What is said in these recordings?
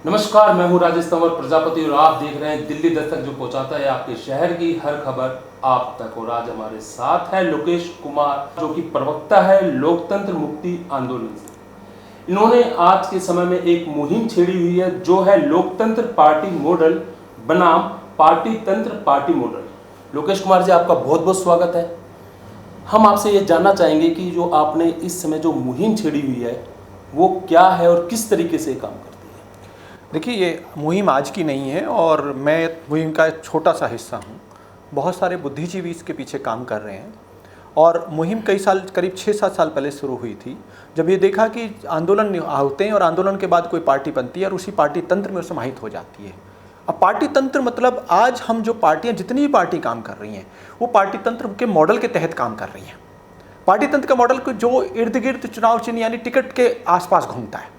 नमस्कार, मैं हूं राजेश तंवर प्रजापति और आप देख रहे हैं दिल्ली दस्तक, जो पहुंचाता है आपके शहर की हर खबर आप तक। और आज हमारे साथ है लोकेश कुमार, जो कि प्रवक्ता है लोकतंत्र मुक्ति आंदोलन से। इन्होंने आज के समय में एक मुहिम छेड़ी हुई है, जो है लोकतंत्र पार्टी मॉडल बनाम पार्टी तंत्र पार्टी मॉडल। लोकेश कुमार जी, आपका बहुत बहुत स्वागत है। हम आपसे ये जानना चाहेंगे कि जो आपने इस समय जो मुहिम छेड़ी हुई है वो क्या है और किस तरीके से काम करती है। देखिए, ये मुहिम आज की नहीं है और मैं मुहिम का एक छोटा सा हिस्सा हूँ। बहुत सारे बुद्धिजीवी इसके पीछे काम कर रहे हैं और मुहिम कई साल, करीब 6-7 साल पहले शुरू हुई थी, जब ये देखा कि आंदोलन होते हैं और आंदोलन के बाद कोई पार्टी बनती है और उसी पार्टी तंत्र में समाहित हो जाती है। अब पार्टी तंत्र मतलब आज हम जो पार्टियाँ, जितनी भी पार्टी काम कर रही हैं, वो पार्टी तंत्र के मॉडल के तहत काम कर रही हैं। पार्टी तंत्र का मॉडल को जो इर्द गिर्द चुनाव चिन्ह यानी टिकट के आसपास घूमता है,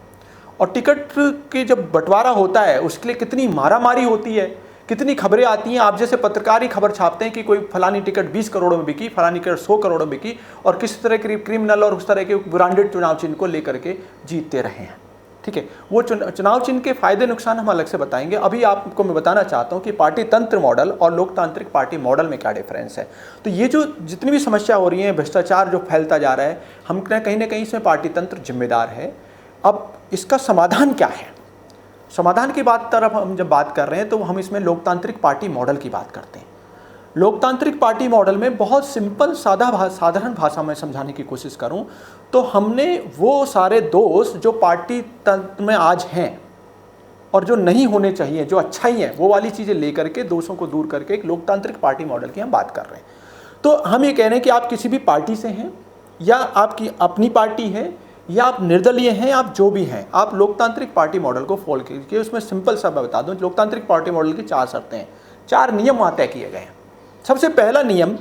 और टिकट के जब बंटवारा होता है उसके लिए कितनी मारामारी होती है, कितनी खबरें आती हैं। आप जैसे पत्रकार ही खबर छापते हैं कि कोई फलानी टिकट 20 करोड़ में बिकी, फलानी टिकट 100 करोड़ में बिकी, और किस तरह के क्रिमिनल और उस तरह के ब्रांडेड चुनाव चिन्ह को लेकर के जीतते रहे हैं। ठीक है, वो चुनाव चिन्ह के फायदे नुकसान हम अलग से बताएंगे। अभी आपको मैं बताना चाहता हूँ कि पार्टी तंत्र मॉडल और लोकतांत्रिक पार्टी मॉडल में क्या डिफरेंस है। तो ये जो जितनी भी समस्या हो रही है, भ्रष्टाचार जो फैलता जा रहा है, हम कहीं ना कहीं इसमें पार्टी तंत्र जिम्मेदार है। अब इसका समाधान क्या है? समाधान की तरफ हम जब बात कर रहे हैं तो हम इसमें लोकतांत्रिक पार्टी मॉडल की बात करते हैं। लोकतांत्रिक पार्टी मॉडल में बहुत सिंपल साधारण भाषा में समझाने की कोशिश करूं तो हमने वो सारे दोष जो पार्टी तंत्र में आज हैं और जो नहीं होने चाहिए, जो अच्छाई है, वो वाली चीज़ें लेकर के, दोषों को दूर करके एक लोकतांत्रिक पार्टी मॉडल की हम बात कर रहे हैं। तो हम ये कह रहे हैं कि आप किसी भी पार्टी से हैं, या आपकी अपनी पार्टी है, या आप निर्दलीय हैं, आप जो भी हैं, आप लोकतांत्रिक पार्टी मॉडल को फॉलो कीजिए। उसमें सिंपल सा मैं बता दूं, लोकतांत्रिक पार्टी मॉडल की 4 शर्तें हैं, 4 नियम वहाँ तय किए गए हैं। सबसे पहला नियम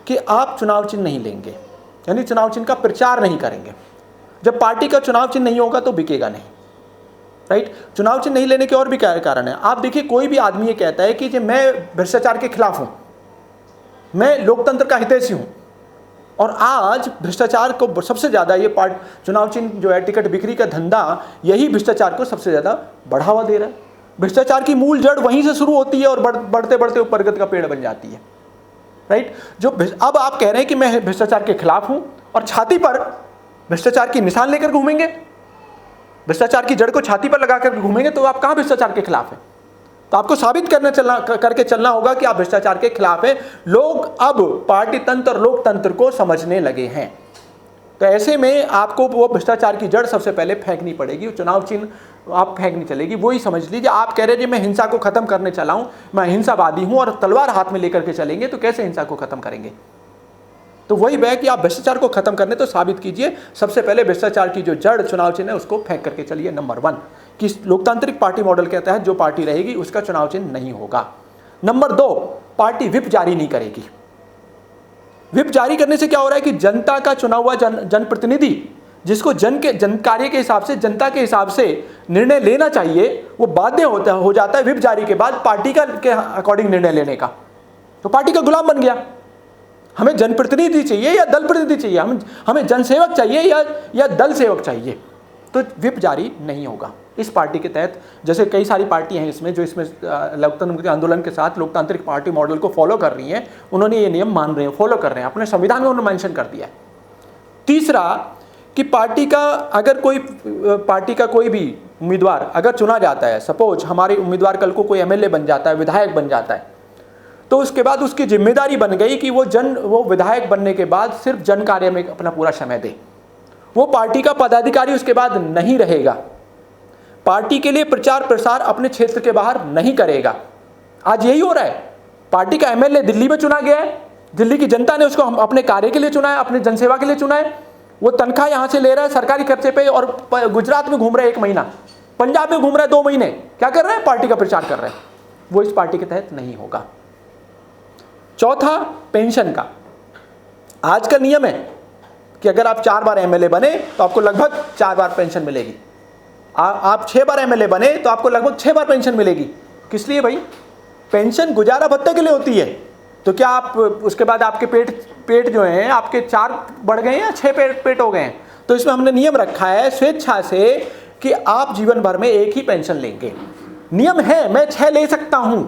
कि आप चुनाव चिन्ह नहीं लेंगे, यानी चुनाव चिन्ह का प्रचार नहीं करेंगे। जब पार्टी का चुनाव चिन्ह नहीं होगा तो बिकेगा नहीं, राइट। चुनाव चिन्ह नहीं लेने के और भी क्या कारण है। आप देखिए, कोई भी आदमी ये कहता है कि मैं भ्रष्टाचार के खिलाफ हूँ, मैं लोकतंत्र का हितैषी हूँ, और आज भ्रष्टाचार को सबसे ज़्यादा ये चुनाव चिन्ह जो है, टिकट बिक्री का धंधा, यही भ्रष्टाचार को सबसे ज़्यादा बढ़ावा दे रहा है। भ्रष्टाचार की मूल जड़ वहीं से शुरू होती है और बढ़ते बढ़ते प्रगति का पेड़ बन जाती है, राइट। अब आप कह रहे हैं कि मैं भ्रष्टाचार के खिलाफ हूं और छाती पर भ्रष्टाचार की निशान लेकर घूमेंगे, भ्रष्टाचार की जड़ को छाती पर लगाकर घूमेंगे, तो आप कहां भ्रष्टाचार के खिलाफ हैं? तो आपको साबित करके चलना होगा कि आप भ्रष्टाचार के खिलाफ हैं। लोग अब पार्टी तंत्र और लोकतंत्र को समझने लगे हैं। तो ऐसे में आपको वो भ्रष्टाचार की जड़ सबसे पहले फेंकनी पड़ेगी। चुनाव चिन्ह आप फेंकनी चलेगी। वही समझ लीजिए, आप कह रहे हैं मैं हिंसा को खत्म करने चला हूं, मैं हिंसावादी हूं, और तलवार हाथ में लेकर के चलेंगे, तो कैसे हिंसा को खत्म करेंगे? तो वही है कि आप भ्रष्टाचार को खत्म करने तो साबित कीजिए। सबसे पहले भ्रष्टाचार की जो जड़ चुनाव चिन्ह है उसको फेंक करके चलिए। नंबर 1 कि लोकतांत्रिक पार्टी मॉडल के तहत जो पार्टी रहेगी उसका चुनाव चिन्ह नहीं होगा। नंबर 2, पार्टी व्हिप जारी नहीं करेगी। व्हिप जारी करने से क्या हो रहा है कि जनता का चुना हुआ जनप्रतिनिधि, जिसको जन कार्य के हिसाब से, जनता के हिसाब से निर्णय लेना चाहिए, वो बाध्य हो जाता है व्हिप जारी के बाद पार्टी के अकॉर्डिंग निर्णय लेने का। तो पार्टी का गुलाम बन गया। हमें जनप्रतिनिधि चाहिए या दल प्रतिनिधि चाहिए, हमें जनसेवक चाहिए या दल सेवक चाहिए, तो व्हिप जारी नहीं होगा इस पार्टी के तहत। जैसे कई सारी पार्टियां हैं इसमें, जो इसमें लोकतंत्र आंदोलन के साथ लोकतांत्रिक पार्टी मॉडल को फॉलो कर रही हैं, उन्होंने ये नियम मान रहे हैं, फॉलो कर रहे हैं, अपने संविधान में उन्होंने मेंशन कर दिया है। तीसरा कि पार्टी का कोई भी उम्मीदवार अगर चुना जाता है, सपोज हमारे उम्मीदवार कल को कोई एमएलए बन जाता है, विधायक बन जाता है, तो उसके बाद उसकी जिम्मेदारी बन गई कि वो विधायक बनने के बाद सिर्फ जन कार्य में अपना पूरा समय दे। वो पार्टी का पदाधिकारी उसके बाद नहीं रहेगा, पार्टी के लिए प्रचार प्रसार अपने क्षेत्र के बाहर नहीं करेगा। आज यही हो रहा है। पार्टी का एमएलए दिल्ली में चुना गया है, दिल्ली की जनता ने उसको अपने कार्य के लिए चुना है, अपने जनसेवा के लिए चुना है। वो तनख्वाह यहां से ले रहा है सरकारी खर्चे पे, और गुजरात में घूम रहा है 1 महीना, पंजाब में घूम रहा है 2 महीने, क्या कर रहे हैं? पार्टी का प्रचार कर रहे हैं। वो इस पार्टी के तहत नहीं होगा। चौथा, पेंशन का। आज का नियम है कि अगर आप 4 बार एमएलए बने तो आपको लगभग 4 बार पेंशन मिलेगी। आप 6 बार एमएलए बने तो आपको लगभग 6 बार पेंशन मिलेगी। किस लिए भाई? पेंशन गुजारा भत्ते के लिए होती है। तो क्या आप उसके बाद आपके पेट जो हैं आपके 4 बढ़ गए हैं या 6 पेट हो गए हैं? तो इसमें हमने नियम रखा है, स्वेच्छा से कि आप जीवन भर में एक ही पेंशन लेंगे। नियम है, मैं 6 ले सकता हूं,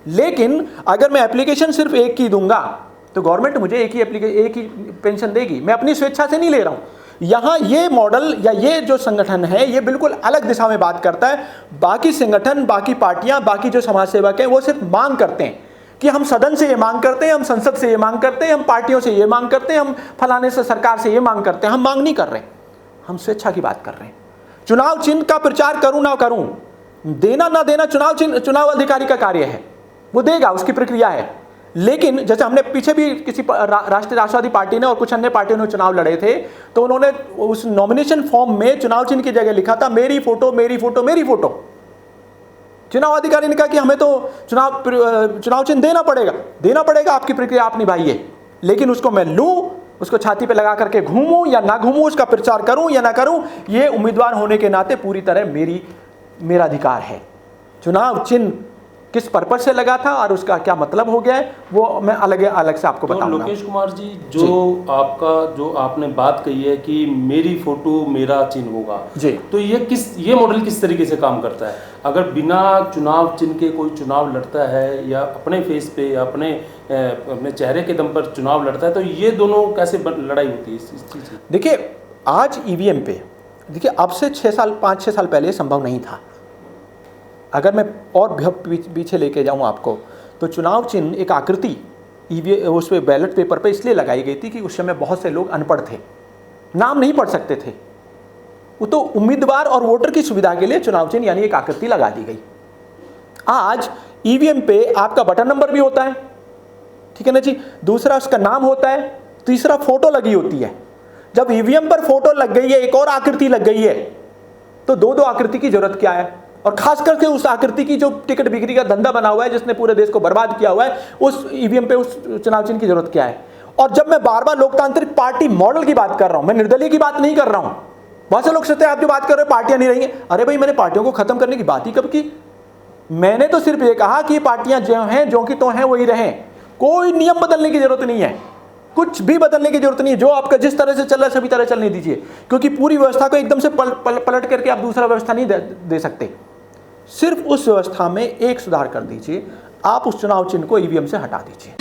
लेकिन अगर मैं एप्लीकेशन सिर्फ एक की दूंगा तो गवर्नमेंट मुझे एक ही पेंशन देगी। मैं अपनी स्वेच्छा से नहीं ले रहा हूं। यहां ये मॉडल या ये जो संगठन है ये बिल्कुल अलग दिशा में बात करता है। बाकी संगठन, बाकी पार्टियां, बाकी जो समाज सेवक हैं वो सिर्फ मांग करते हैं कि हम सदन से ये मांग करते हैं, हम संसद से ये मांग करते हैं, हम पार्टियों से ये मांग करते हैं, हम फलाने से सरकार से ये मांग करते हैं। हम मांग नहीं कर रहे, हम स्वेच्छा की बात कर रहे हैं। चुनाव चिन्ह का प्रचार करूं ना करूं, देना ना देना चुनाव अधिकारी का कार्य है, वो देगा, उसकी प्रक्रिया है। लेकिन जैसे हमने पीछे भी किसी राष्ट्रीय राष्ट्रवादी पार्टी ने और कुछ अन्य पार्टियों ने चुनाव लड़े थे, तो उन्होंने उस नॉमिनेशन फॉर्म में चुनाव चिन्ह की जगह लिखा था मेरी फोटो मेरी फोटो मेरी फोटो। चुनाव अधिकारी ने कहा कि हमें तो चुनाव चिन्ह देना पड़ेगा, आपकी प्रक्रिया आप निभाइए, लेकिन उसको मैं लूं, उसको छाती पे लगा करके घूमूं या ना घूमूं, उसका प्रचार करूं या ना करूं, ये उम्मीदवार होने के नाते पूरी तरह मेरा अधिकार है। चुनाव चिन्ह किस पर्पज से लगा था और उसका क्या मतलब हो गया है वो मैं अलग से आपको बताऊंगा। लोकेश कुमार जी, जो आपने बात कही है कि मेरी फोटो मेरा चिन्ह होगा जी, तो ये मॉडल किस तरीके से काम करता है? अगर बिना चुनाव चिन्ह के कोई चुनाव लड़ता है या अपने फेस पे या अपने चेहरे के दम पर चुनाव लड़ता है, तो ये दोनों कैसे लड़ाई होती है इस चीज़ की? देखिए, आज ईवीएम पे देखिए, अब से 5-6 साल पहले संभव नहीं था। अगर मैं और पीछे लेके जाऊं आपको, तो चुनाव चिन्ह एक आकृति उस पे बैलेट पेपर पे इसलिए लगाई गई थी कि उस समय बहुत से लोग अनपढ़ थे, नाम नहीं पढ़ सकते थे। वो तो उम्मीदवार और वोटर की सुविधा के लिए चुनाव चिन्ह यानी एक आकृति लगा दी गई। आज ईवीएम पे आपका बटन नंबर भी होता है, ठीक है ना जी, दूसरा उसका नाम होता है, तीसरा फोटो लगी होती है। जब ईवीएम पर फोटो लग गई है, एक और आकृति लग गई है, तो दो आकृति की जरूरत क्या है? और खास करके उस आकृति की जो टिकट बिक्री का धंधा बना हुआ है, जिसने पूरे देश को बर्बाद किया हुआ है, उस ईवीएम पे उस चुनाव चिन्ह की जरूरत क्या है? और जब मैं बार बार लोकतांत्रिक पार्टी मॉडल की बात कर रहा हूं, मैं निर्दलीय की बात नहीं कर रहा हूं। बहुत से लोग सोचते हैं आप जो बात कर रहे हो पार्टियां नहीं रहेंगी। अरे भाई, मैंने पार्टियों को खत्म करने की बात ही कब की? मैंने तो सिर्फ ये कहा कि पार्टियां जो हैं, जो की तो हैं वही रहें, कोई नियम बदलने की जरूरत नहीं है, कुछ भी बदलने की जरूरत नहीं है। जो आपका जिस तरह से चल रहा है सभी तरह चलने दीजिए, क्योंकि पूरी व्यवस्था को एकदम से पलट करके आप दूसरा व्यवस्था नहीं दे सकते। सिर्फ उस व्यवस्था में एक सुधार कर दीजिए, आप उस चुनाव चिन्ह को ईवीएम से हटा दीजिए।